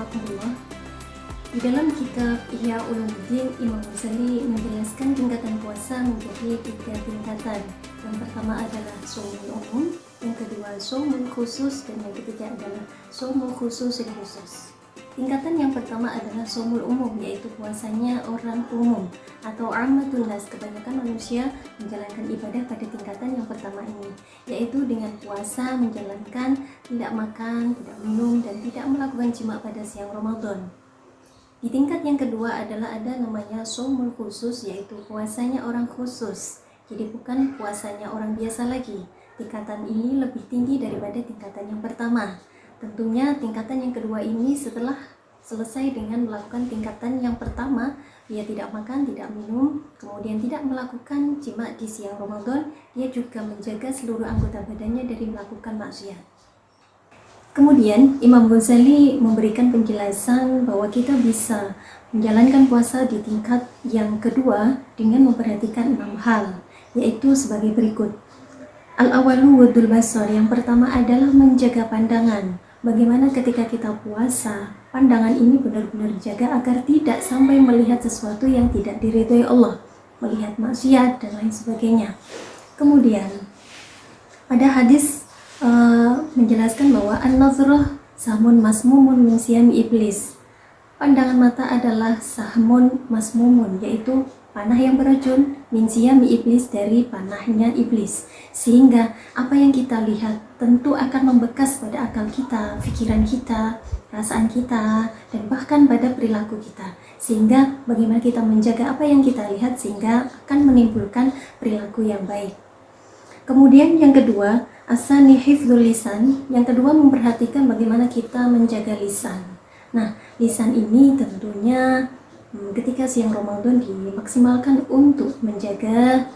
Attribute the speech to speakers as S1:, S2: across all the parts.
S1: rahimakumullah. Di dalam kitab Ihya Ulumuddin, Imam Ghazali menjelaskan tingkatan puasa menjadi 3 tingkatan. Yang pertama adalah shaumul umum, yang kedua shaumul khusus, dan yang ketiga adalah shaumul khususil khusus. Tingkatan yang pertama adalah shaumul umum, yaitu puasanya orang umum atau ammatun nas, kebanyakan manusia menjalankan ibadah pada tingkatan yang pertama ini, yaitu dengan puasa menjalankan tidak makan, tidak minum, dan tidak melakukan jima pada siang Ramadan. Di tingkat yang kedua adalah ada namanya shaumul khusus, yaitu puasanya orang khusus. Jadi bukan puasanya orang biasa lagi. Tingkatan ini lebih tinggi daripada tingkatan yang pertama. Tentunya tingkatan yang kedua ini setelah selesai dengan melakukan tingkatan yang pertama, dia tidak makan, tidak minum, kemudian tidak melakukan jima di siang Ramadan, dia juga menjaga seluruh anggota badannya dari melakukan maksiat. Kemudian Imam Ghazali memberikan penjelasan bahwa kita bisa menjalankan puasa di tingkat yang kedua dengan memperhatikan 6 hal, yaitu sebagai berikut. Al-awalu wadul basar, yang pertama adalah menjaga pandangan. Bagaimana ketika kita puasa, pandangan ini benar-benar dijaga agar tidak sampai melihat sesuatu yang tidak diridhoi Allah, melihat maksiat dan lain sebagainya. Kemudian ada hadis menjelaskan bahwa an-nazrah sahmun masmumun min siyami iblis. Pandangan mata adalah sahmun masmumun, yaitu panah yang beracun, min siyami iblis, dari panahnya iblis. Sehingga apa yang kita lihat tentu akan membekas pada akal kita, pikiran kita, perasaan kita, dan bahkan pada perilaku kita. Sehingga bagaimana kita menjaga apa yang kita lihat sehingga akan menimbulkan perilaku yang baik. Kemudian yang kedua, asani hifdzul lisan. Yang kedua, memperhatikan bagaimana kita menjaga lisan. Nah, lisan ini tentunya ketika siang Ramadan dimaksimalkan untuk menjaga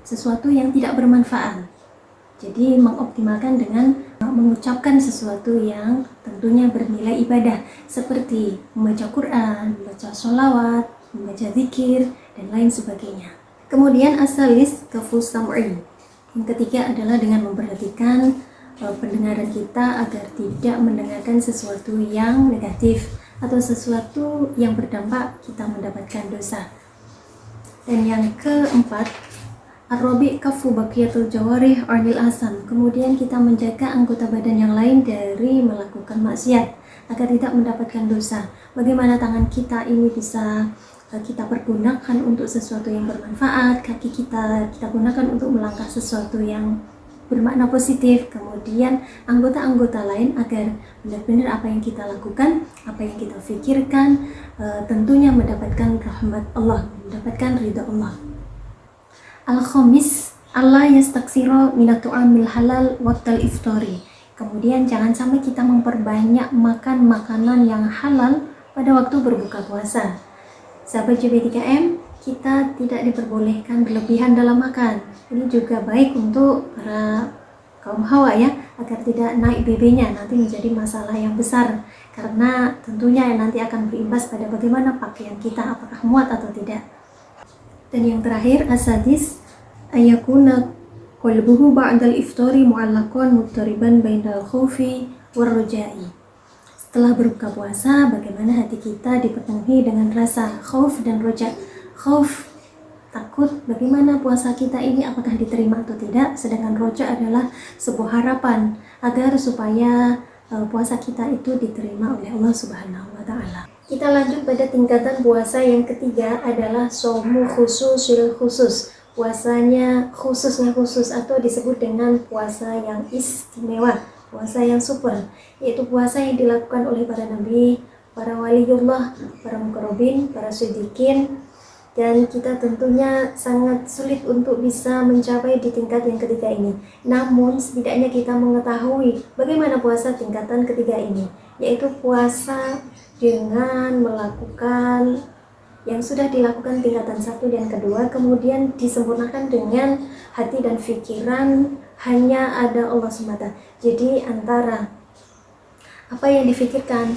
S1: sesuatu yang tidak bermanfaat. Jadi mengoptimalkan dengan mengucapkan sesuatu yang tentunya bernilai ibadah, seperti membaca Quran, membaca sholawat, membaca zikir, dan lain sebagainya. Kemudian asalis kafus sam'i. Yang ketiga adalah dengan memperhatikan pendengaran kita agar tidak mendengarkan sesuatu yang negatif atau sesuatu yang berdampak kita mendapatkan dosa. Dan yang keempat, ar-rabi' kafu baqiyatul jawarih anil asam. Kemudian kita menjaga anggota badan yang lain dari melakukan maksiat agar tidak mendapatkan dosa. Bagaimana tangan kita ini bisa kita pergunakan untuk sesuatu yang bermanfaat, kaki kita gunakan untuk melangkah sesuatu yang bermakna positif, kemudian anggota-anggota lain agar benar-benar apa yang kita lakukan, apa yang kita pikirkan tentunya mendapatkan rahmat Allah, mendapatkan ridha Allah. Al-khamis, Allah yastaksiro minatu'amil halal waqtal iftari. Kemudian jangan sampai kita memperbanyak makan makanan yang halal pada waktu berbuka puasa. Sahabat JB3M, kita tidak diperbolehkan berlebihan dalam makan. Ini juga baik untuk para kaum hawa ya, agar tidak naik BB-nya nanti menjadi masalah yang besar, karena tentunya nanti akan berimbas pada bagaimana pakaian kita, apakah muat atau tidak. Dan yang terakhir, asadis ayakuna qalbuhu ba'dal iftari mu'allaqan muttariban bainal khaufi warrajai. Setelah berbuka puasa, bagaimana hati kita dipenuhi dengan rasa khauf dan roja. Khauf, takut bagaimana puasa kita ini apakah diterima atau tidak, sedangkan roja adalah sebuah harapan agar supaya puasa kita itu diterima oleh Allah Subhanahu wa Ta'ala. Kita lanjut pada tingkatan puasa yang ketiga adalah shaumu khususil khusus. Puasanya khususnya khusus atau disebut dengan puasa yang istimewa, puasa yang super, yaitu puasa yang dilakukan oleh para nabi, para waliullah, para muqarrabin, para siddiqin, dan kita tentunya sangat sulit untuk bisa mencapai di tingkat yang ketiga ini. Namun setidaknya kita mengetahui bagaimana puasa tingkatan ketiga ini, yaitu puasa dengan melakukan yang sudah dilakukan tingkatan 1 dan kedua, kemudian disempurnakan dengan hati dan pikiran hanya ada Allah semata. Jadi antara apa yang difikirkan,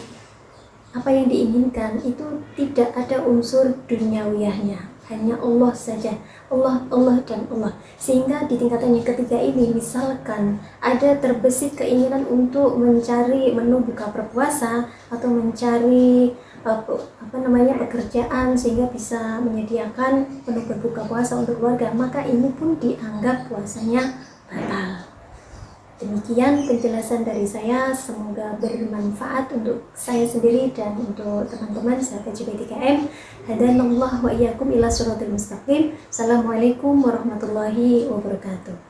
S1: apa yang diinginkan itu tidak ada unsur duniawiyahnya. hanya Allah saja, Allah, Allah, dan Allah. Sehingga di tingkatan yang ketiga ini, misalkan ada terbesit keinginan untuk mencari menu buka berpuasa atau mencari pekerjaan sehingga bisa menyediakan menu berbuka puasa untuk keluarga, maka ini pun dianggap puasanya batal. Demikian penjelasan dari saya, semoga bermanfaat untuk saya sendiri dan untuk teman-teman sahabat JP3M. Hadanallahu wa iyyakum ila shiratal mustaqim. Assalamualaikum warahmatullahi wabarakatuh.